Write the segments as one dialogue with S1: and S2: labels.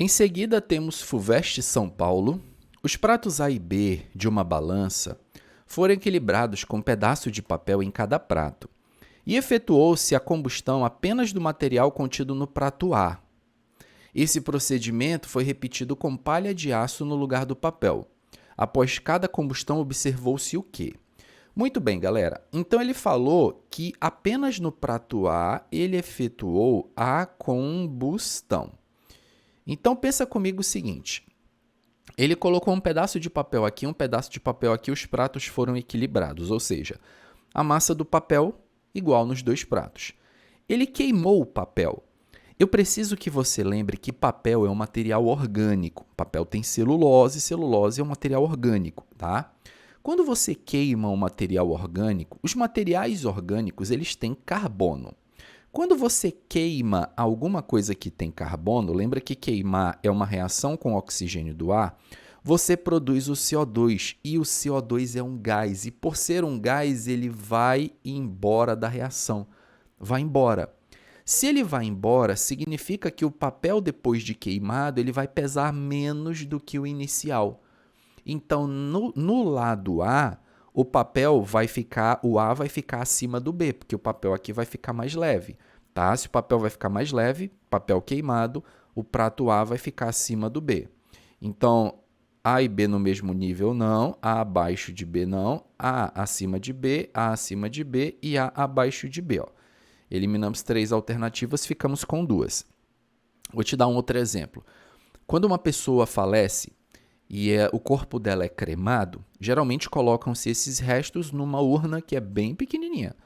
S1: Em seguida, temos Fuvest São Paulo. Os pratos A e B de uma balança foram equilibrados com um pedaço de papel em cada prato, e efetuou-se a combustão apenas do material contido no prato A. Esse procedimento foi repetido com palha de aço no lugar do papel. Após cada combustão, observou-se o quê? Muito bem, galera. Então, ele falou que apenas no prato A ele efetuou a combustão. Então, pensa comigo o seguinte. Ele colocou um pedaço de papel aqui, um pedaço de papel aqui, os pratos foram equilibrados, ou seja, a massa do papel igual nos dois pratos. Ele queimou o papel. Eu preciso que você lembre que papel é um material orgânico. Papel tem celulose, celulose é um material orgânico, tá? Quando você queima um material orgânico, os materiais orgânicos, eles têm carbono. Quando você queima alguma coisa que tem carbono, lembra que queimar é uma reação com o oxigênio do ar, você produz o CO2 e o CO2 é um gás. E por ser um gás, ele vai embora da reação. Vai embora. Se ele vai embora, significa que o papel depois de queimado ele vai pesar menos do que o inicial. Então, no lado A, o A vai ficar acima do B, porque o papel aqui vai ficar mais leve. Tá? Se o papel vai ficar mais leve, papel queimado, o prato A vai ficar acima do B. Então, A e B no mesmo nível não, A abaixo de B não, A acima de B, A acima de B e A abaixo de B. Ó. Eliminamos 3 alternativas, ficamos com 2. Vou te dar um outro exemplo. Quando uma pessoa falece e o corpo dela é cremado, geralmente colocam-se esses restos numa urna que é bem pequenininha.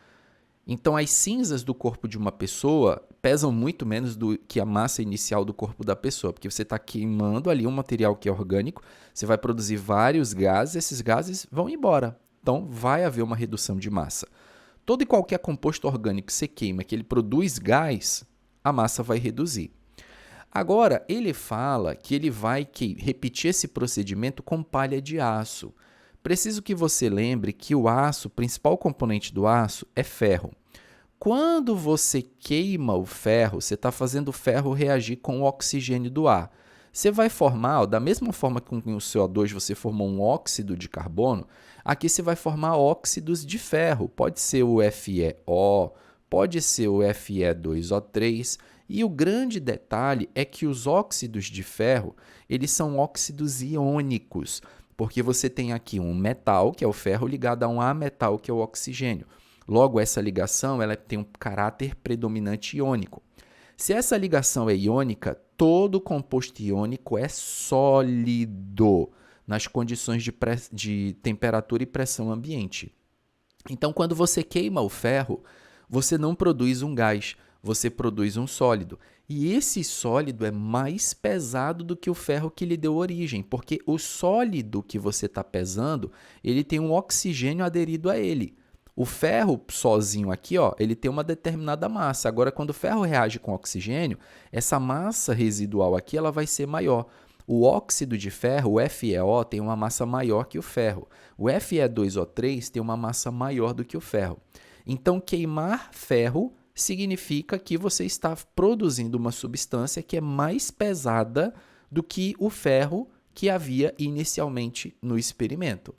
S1: Então, as cinzas do corpo de uma pessoa pesam muito menos do que a massa inicial do corpo da pessoa, porque você está queimando ali um material que é orgânico, você vai produzir vários gases, esses gases vão embora. Então, vai haver uma redução de massa. Todo e qualquer composto orgânico que você queima, que ele produz gás, a massa vai reduzir. Agora, ele fala que ele vai repetir esse procedimento com palha de aço. Preciso que você lembre que o aço, o principal componente do aço, é ferro. Quando você queima o ferro, você está fazendo o ferro reagir com o oxigênio do ar. Você vai formar, da mesma forma que com o CO2 você formou um óxido de carbono, aqui você vai formar óxidos de ferro. Pode ser o FeO, pode ser o Fe2O3. E o grande detalhe é que os óxidos de ferro, eles são óxidos iônicos, porque você tem aqui um metal, que é o ferro, ligado a um ametal, que é o oxigênio. Logo, essa ligação ela tem um caráter predominante iônico. Se essa ligação é iônica, todo composto iônico é sólido nas condições de temperatura e pressão ambiente. Então, quando você queima o ferro, você não produz um gás, você produz um sólido. E esse sólido é mais pesado do que o ferro que lhe deu origem, porque o sólido que você está pesando, ele tem um oxigênio aderido a ele. O ferro sozinho aqui, ó, ele tem uma determinada massa. Agora, quando o ferro reage com oxigênio, essa massa residual aqui ela vai ser maior. O óxido de ferro, o FeO, tem uma massa maior que o ferro. O Fe2O3 tem uma massa maior do que o ferro. Então, queimar ferro significa que você está produzindo uma substância que é mais pesada do que o ferro que havia inicialmente no experimento.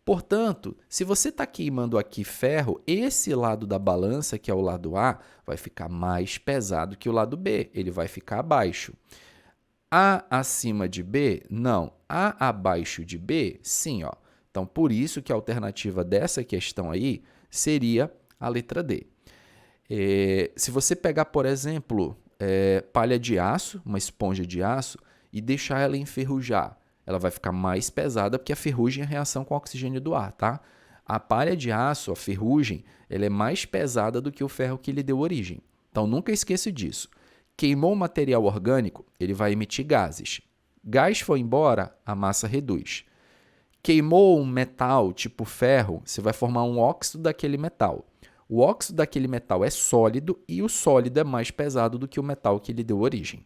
S1: Portanto, se você está queimando aqui ferro, esse lado da balança, que é o lado A, vai ficar mais pesado que o lado B, ele vai ficar abaixo. A acima de B? Não. A abaixo de B? Sim. Ó. Então, por isso que a alternativa dessa questão aí seria a letra D. Se você pegar, por exemplo, palha de aço, uma esponja de aço, e deixar ela enferrujar, ela vai ficar mais pesada porque a ferrugem é a reação com o oxigênio do ar, tá? A palha de aço, a ferrugem, ela é mais pesada do que o ferro que lhe deu origem. Então, nunca esqueça disso. Queimou o material orgânico, ele vai emitir gases. Gás foi embora, a massa reduz. Queimou um metal tipo ferro, você vai formar um óxido daquele metal. O óxido daquele metal é sólido e o sólido é mais pesado do que o metal que lhe deu origem.